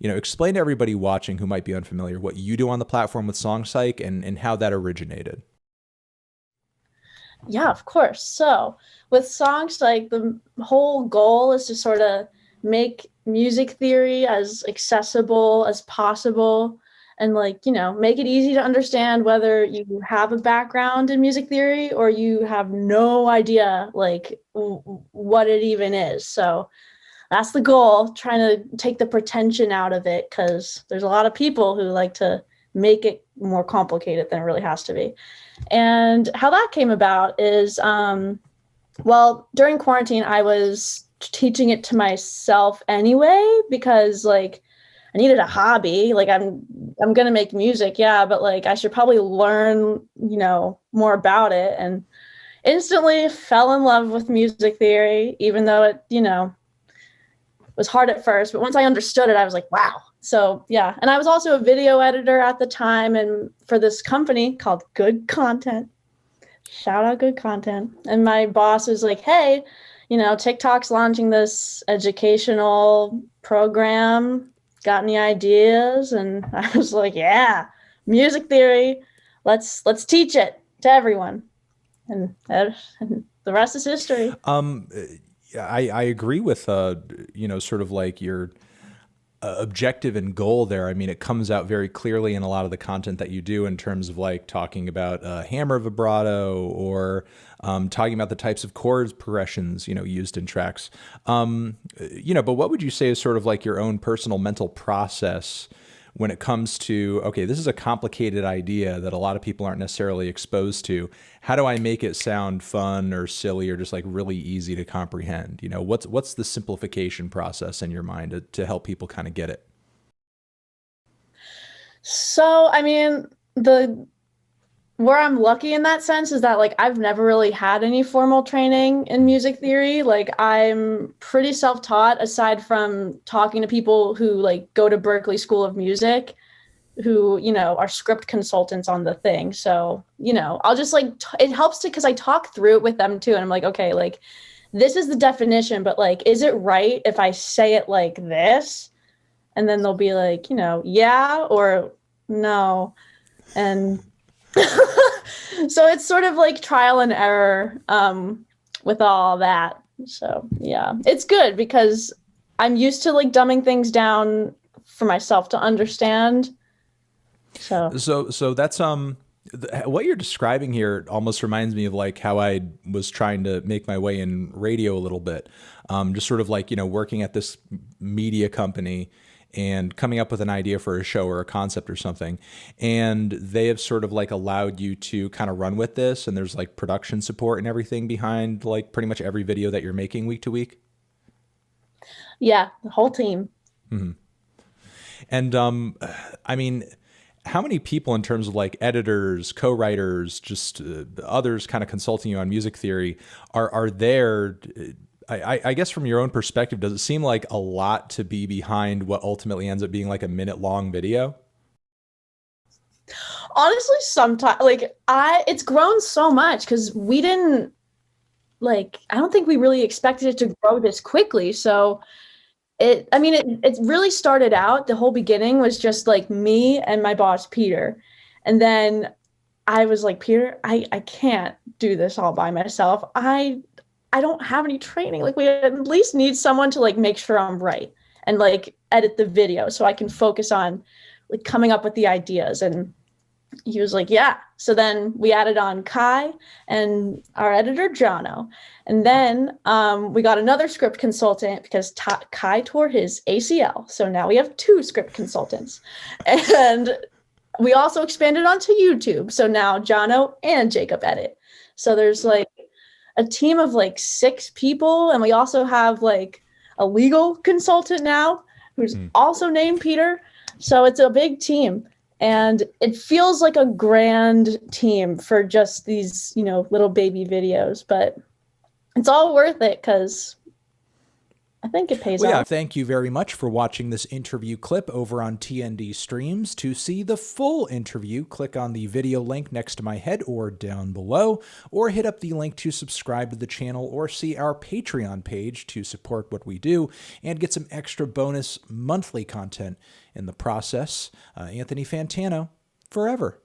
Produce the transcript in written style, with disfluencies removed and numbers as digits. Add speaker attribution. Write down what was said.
Speaker 1: Explain to everybody watching who might be unfamiliar what you do on the platform with SongPsych and how that originated.
Speaker 2: Yeah, of course. So with songs, like the whole goal is to sort of make music theory as accessible as possible and like, make it easy to understand whether you have a background in music theory or you have no idea like what it even is. So that's the goal, trying to take the pretension out of it because there's a lot of people who like to make it more complicated than it really has to be. And how that came about is, well, during quarantine, I was teaching it to myself anyway because like I needed a hobby. Like I'm gonna make music, yeah, but like I should probably learn, more about it. And instantly fell in love with music theory, even though it, was hard at first. But once I understood it, I was like, wow. So yeah, and I was also a video editor at the time, and for this company called Good Content. Shout out Good Content. And my boss was like, hey, TikTok's launching this educational program. Got any ideas? And I was like, yeah, music theory. Let's teach it to everyone. And the rest is history.
Speaker 1: I agree with sort of like your objective and goal there. I mean, it comes out very clearly in a lot of the content that you do in terms of like talking about hammer vibrato or talking about the types of chord progressions used in tracks. But what would you say is sort of like your own personal mental process when it comes to, okay, this is a complicated idea that a lot of people aren't necessarily exposed to. How do I make it sound fun or silly or just like really easy to comprehend? What's the simplification process in your mind to help people kind of get it?
Speaker 2: So, I mean, the where I'm lucky in that sense is that like I've never really had any formal training in music theory. Like I'm pretty self-taught aside from talking to people who like go to Berklee School of Music who, are script consultants on the thing. So, I'll just like it helps to cuz I talk through it with them too and I'm like, okay, like this is the definition, but like is it right if I say it like this? And then they'll be like, yeah or no. And so it's sort of like trial and error with all that. So yeah, it's good because I'm used to like dumbing things down for myself to understand. So
Speaker 1: So that's what you're describing here almost reminds me of like how I was trying to make my way in radio a little bit. Just sort of like, working at this media company and coming up with an idea for a show or a concept or something. And they have sort of like allowed you to kind of run with this. And there's like production support and everything behind like pretty much every video that you're making week to week.
Speaker 2: yeah, the whole team.
Speaker 1: And I mean, how many people in terms of like editors, co-writers, just others kind of consulting you on music theory are there? I guess from your own perspective, does it seem like a lot to be behind what ultimately ends up being like a minute long video?
Speaker 2: Honestly, sometimes like it's grown so much because we didn't like I don't think we really expected it to grow this quickly. So it really started out, the whole beginning was just like me and my boss, Peter. And then I was like, Peter, I can't do this all by myself. I don't have any training. Like we at least need someone to like make sure I'm right and like edit the video so I can focus on like coming up with the ideas. And he was like, yeah. So then we added on Kai and our editor, Jono. And then we got another script consultant because Kai tore his ACL. So now we have two script consultants. And we also expanded onto YouTube. So now Jono and Jacob edit. So there's like a team of like 6 people. And we also have like a legal consultant now who's also named Peter. So it's a big team. And it feels like a grand team for just these, little baby videos, but it's all worth it because I think it pays
Speaker 1: Well, yeah,
Speaker 2: off.
Speaker 1: thank you very much for watching this interview clip over on TND Streams. To see the full interview, click on the video link next to my head or down below, or hit up the link to subscribe to the channel or see our Patreon page to support what we do and get some extra bonus monthly content in the process. Anthony Fantano, forever.